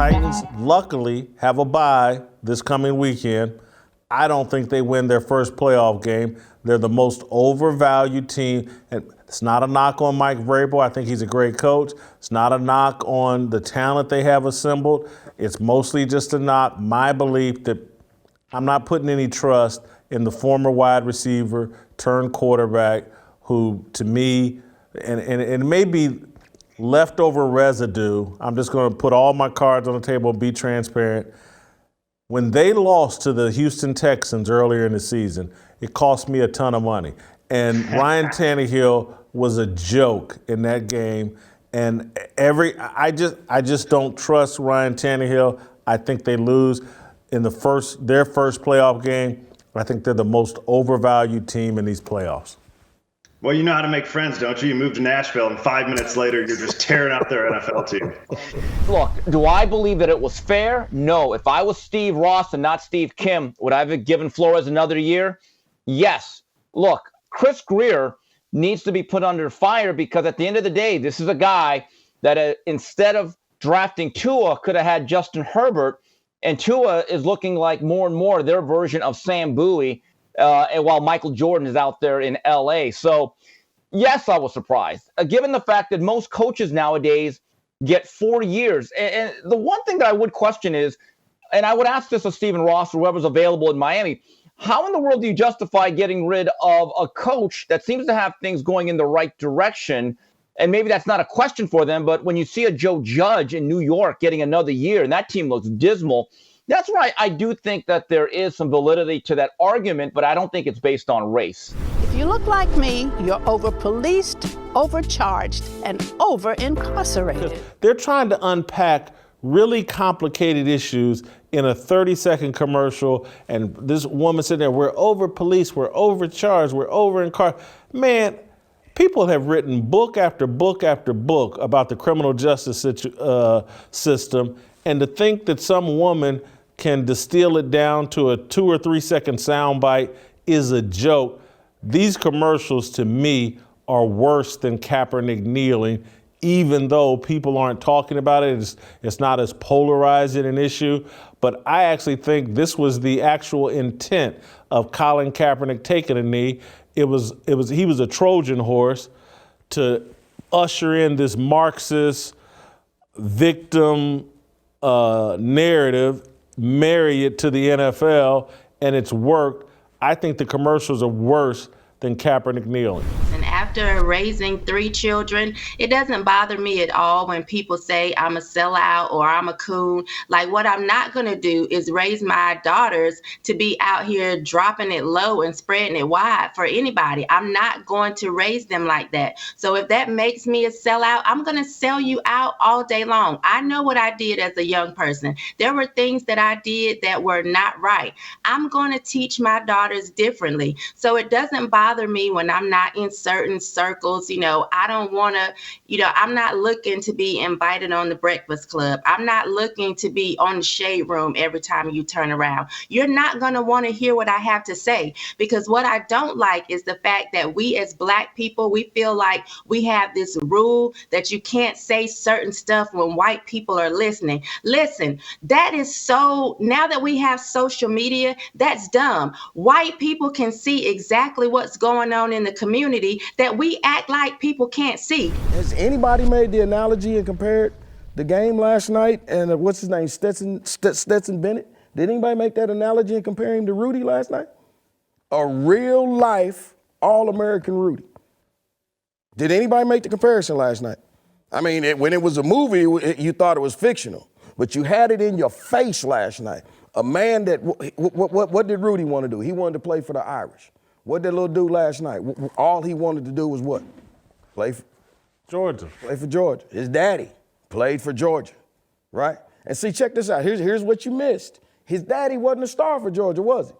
Titans, luckily, have a bye this coming weekend. I don't think they win their first playoff game. They're the most overvalued team. And it's not a knock on Mike Vrabel. I think he's a great coach. It's not a knock on the talent they have assembled. It's mostly just a knock, my belief that I'm not putting any trust in the former wide receiver turned quarterback who, to me, and it may be leftover residue. I'm just going to put all my cards on the table and be transparent. When they lost to the Houston Texans earlier in the season, it cost me a ton of money. And Ryan Tannehill was a joke in that game. And I just don't trust Ryan Tannehill. I think they lose in their first playoff game. I think they're the most overvalued team in these playoffs. Well, you know how to make friends, don't you? You move to Nashville, and 5 minutes later, you're just tearing out their NFL team. Look, do I believe that it was fair? No. If I was Steve Ross and not Steve Kim, would I have given Flores another year? Yes. Look, Chris Greer needs to be put under fire because at the end of the day, this is a guy that instead of drafting Tua, could have had Justin Herbert, and Tua is looking like more and more their version of Sam Bowie. And while Michael Jordan is out there in L.A. So, yes, I was surprised, given the fact that most coaches nowadays get 4 years. And the one thing that I would question is, and I would ask this of Stephen Ross or whoever's available in Miami, how in the world do you justify getting rid of a coach that seems to have things going in the right direction? And maybe that's not a question for them, but when you see a Joe Judge in New York getting another year and that team looks dismal, that's why I do think that there is some validity to that argument, but I don't think it's based on race. If you look like me, you're over-policed, overcharged, and over-incarcerated. They're trying to unpack really complicated issues in a 30-second commercial, and this woman sitting there, we're over-policed, we're overcharged, we're over-incarcerated. Man, people have written book after book after book about the criminal justice system, and to think that some woman can distill it down to a 2 or 3 second soundbite is a joke. These commercials, to me, are worse than Kaepernick kneeling, even though people aren't talking about it. It's not as polarizing an issue. But I actually think this was the actual intent of Colin Kaepernick taking a knee. He was a Trojan horse to usher in this Marxist victim narrative, marry it to the NFL, and it's worked. I think the commercials are worse than Kaepernick kneeling. And after raising 3 children, it doesn't bother me at all when people say I'm a sellout or I'm a coon. Like, what I'm not going to do is raise my daughters to be out here dropping it low and spreading it wide for anybody. I'm not going to raise them like that. So if that makes me a sellout, I'm going to sell you out all day long. I know what I did as a young person. There were things that I did that were not right. I'm going to teach my daughters differently. So it doesn't bother me when I'm not in certain circles. I don't want to, I'm not looking to be invited on the Breakfast Club. I'm not looking to be on the Shade Room every time you turn around. You're not going to want to hear what I have to say, because what I don't like is the fact that we as Black people, we feel like we have this rule that you can't say certain stuff when white people are listening. Listen, that is so, now that we have social media, that's dumb. White people can see exactly what's going on in the community that we act like people can't see. Has anybody made the analogy and compared the game last night and what's his name, Stetson Bennett? Did anybody make that analogy and compare him to Rudy last night? A real life All-American Rudy. Did anybody make the comparison last night? I mean, when it was a movie, you thought it was fictional, but you had it in your face last night. A man that, what did Rudy want to do? He wanted to play for the Irish. What did little dude last night? All he wanted to do was what? Play for Georgia. Play for Georgia. His daddy played for Georgia, right? And see, check this out. Here's what you missed. His daddy wasn't a star for Georgia, was he?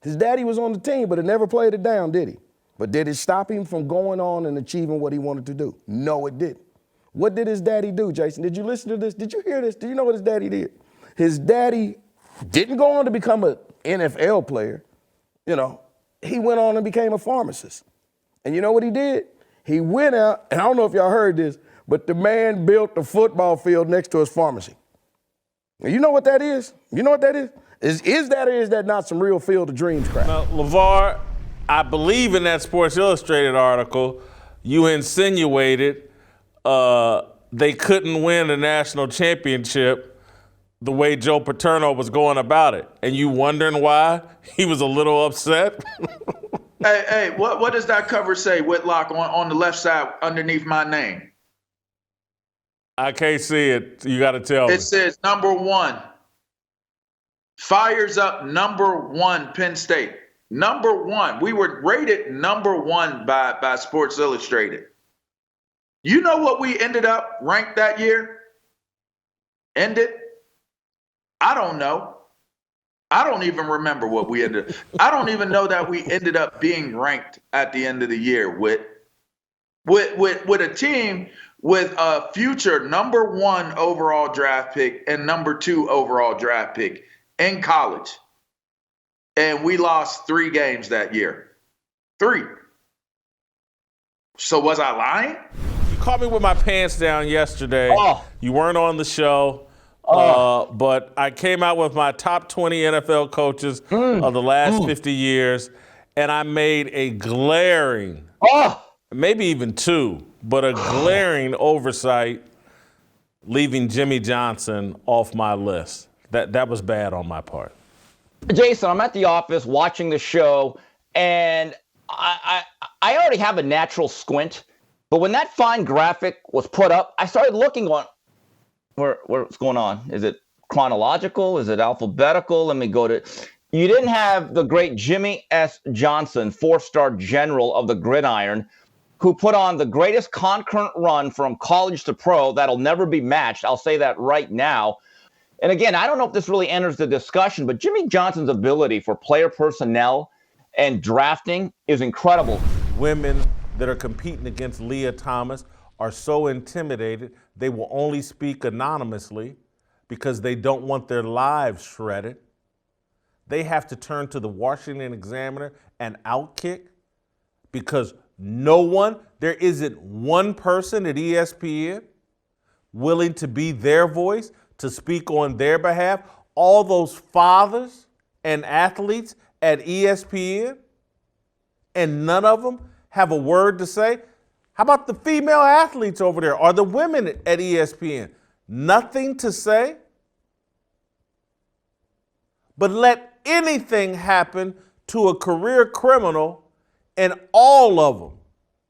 His daddy was on the team, but he never played it down, did he? But did it stop him from going on and achieving what he wanted to do? No, it didn't. What did his daddy do, Jason? Did you listen to this? Did you hear this? Do you know what his daddy did? His daddy didn't go on to become an NFL player, He went on and became a pharmacist. And you know what he did? He went out, and I don't know if y'all heard this, but the man built the football field next to his pharmacy. You know what that is? You know what that is? Is that or is that not some real Field of Dreams crap? Now, LaVar, I believe in that Sports Illustrated article, you insinuated they couldn't win a national championship the way Joe Paterno was going about it. And you wondering why he was a little upset? Hey, what does that cover say, Whitlock, on the left side underneath my name? I can't see it. You got to tell me. It says number 1. Fires up number 1 Penn State. Number 1. We were rated number 1 by Sports Illustrated. You know what we ended up ranked that year? Ended? I don't know. I don't even remember what we ended. I don't even know that we ended up being ranked at the end of the year with a team with a future number 1 overall draft pick and number 2 overall draft pick in college. And we lost 3 games that year. 3. So was I lying? You caught me with my pants down yesterday. Oh. You weren't on the show. But I came out with my top 20 NFL coaches of the last 50 years, and I made a glaring, maybe even 2, but a glaring oversight leaving Jimmy Johnson off my list. That was bad on my part. Jason, I'm at the office watching the show, and I already have a natural squint, but when that fine graphic was put up, I started looking on what's going on. Is it chronological? Is it alphabetical? Let me go to. You didn't have the great Jimmy S. Johnson, 4-star general of the gridiron, who put on the greatest concurrent run from college to pro that'll never be matched. I'll say that right now. And again, I don't know if this really enters the discussion, but Jimmy Johnson's ability for player personnel and drafting is incredible. Women that are competing against Lia Thomas are so intimidated they will only speak anonymously because they don't want their lives shredded. They have to turn to the Washington Examiner and Outkick because there isn't one person at ESPN willing to be their voice, to speak on their behalf. All those fathers and athletes at ESPN, and none of them have a word to say. How about the female athletes over there or the women at ESPN? Nothing to say? But let anything happen to a career criminal and all of them,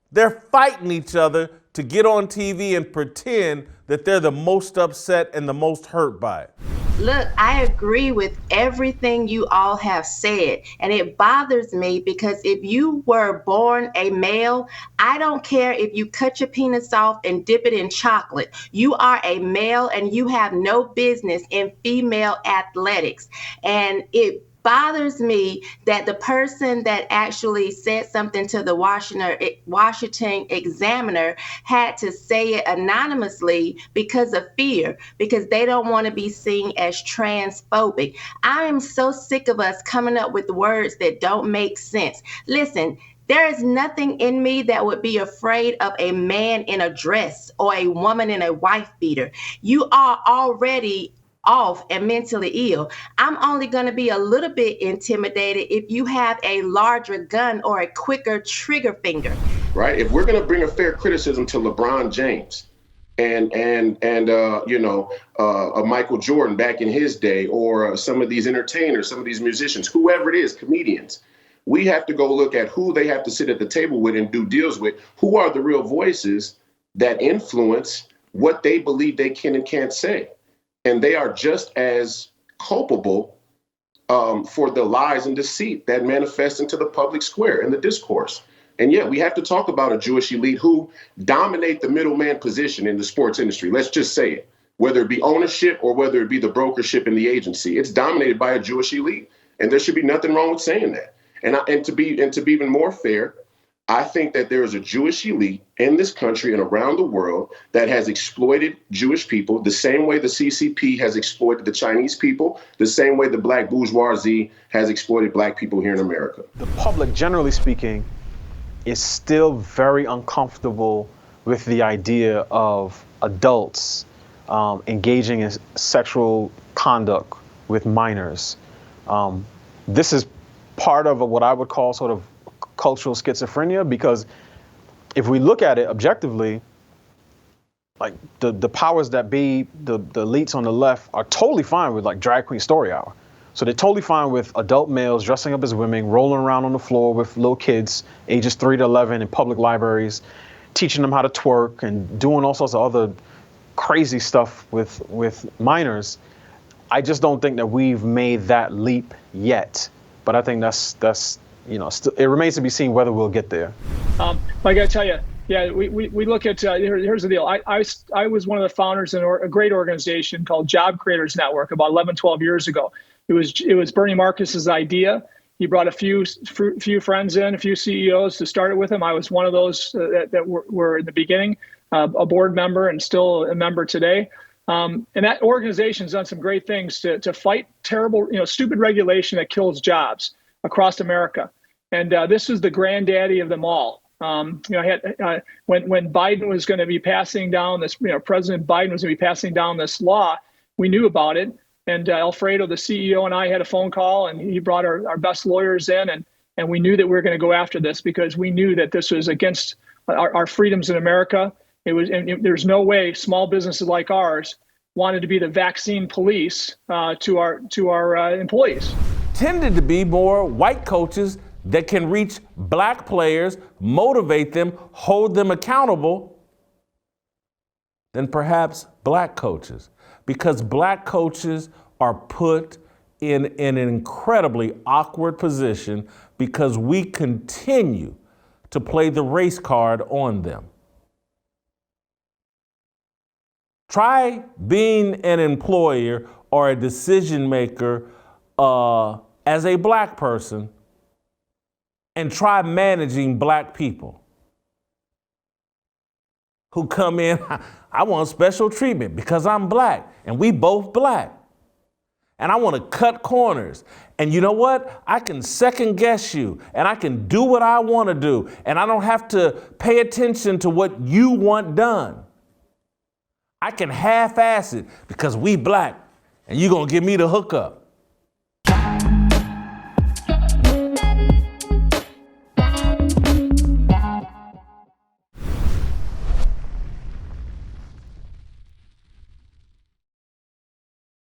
they're fighting each other to get on TV and pretend that they're the most upset and the most hurt by it. Look, I agree with everything you all have said, and it bothers me because if you were born a male, I don't care if you cut your penis off and dip it in chocolate. You are a male and you have no business in female athletics. And it bothers me that the person that actually said something to the Washington Examiner had to say it anonymously because of fear, because they don't want to be seen as transphobic. I am so sick of us coming up with words that don't make sense. Listen, there is nothing in me that would be afraid of a man in a dress or a woman in a wife beater. You are already off and mentally ill. I'm only going to be a little bit intimidated if you have a larger gun or a quicker trigger finger. Right? If we're going to bring a fair criticism to LeBron James and Michael Jordan back in his day, or some of these entertainers, some of these musicians, whoever it is, comedians, we have to go look at who they have to sit at the table with and do deals with. Who are the real voices that influence what they believe they can and can't say? And they are just as culpable for the lies and deceit that manifest into the public square and the discourse. And yeah, we have to talk about a Jewish elite who dominate the middleman position in the sports industry. Let's just say it, whether it be ownership or whether it be the brokership in the agency. It's dominated by a Jewish elite, and there should be nothing wrong with saying that. And to be even more fair, I think that there is a Jewish elite in this country and around the world that has exploited Jewish people the same way the CCP has exploited the Chinese people, the same way the black bourgeoisie has exploited black people here in America. The public, generally speaking, is still very uncomfortable with the idea of adults engaging in sexual conduct with minors. This is part of what I would call sort of cultural schizophrenia, because if we look at it objectively, like the powers that be, the elites on the left are totally fine with like drag queen story hour. So they're totally fine with adult males dressing up as women, rolling around on the floor with little kids, ages 3 to 11 in public libraries, teaching them how to twerk and doing all sorts of other crazy stuff with minors. I just don't think that we've made that leap yet. But I think that's it remains to be seen whether we'll get there. I got to tell you, yeah, we look at here's the deal. I was one of the founders in a great organization called Job Creators Network about 11, 12 years ago. It was Bernie Marcus's idea. He brought a few friends in, a few CEOs to start it with him. I was one of those that were in the beginning, a board member and still a member today. And that organization's done some great things to fight terrible, stupid regulation that kills jobs across America. And this is the granddaddy of them all. When Biden was going to be passing down this, President Biden was going to be passing down this law, we knew about it. And Alfredo, the CEO, and I had a phone call, and he brought our best lawyers in, and we knew that we were going to go after this because we knew that this was against our freedoms in America. There's no way small businesses like ours wanted to be the vaccine police to our employees. Tended to be more white coaches that can reach black players, motivate them, hold them accountable than perhaps black coaches. Because black coaches are put in an incredibly awkward position because we continue to play the race card on them. Try being an employer or a decision maker as a black person, and try managing black people who come in, I want special treatment because I'm black and we both black. And I want to cut corners. And you know what? I can second guess you and I can do what I want to do. And I don't have to pay attention to what you want done. I can half-ass it because we black and you're going to give me the hookup.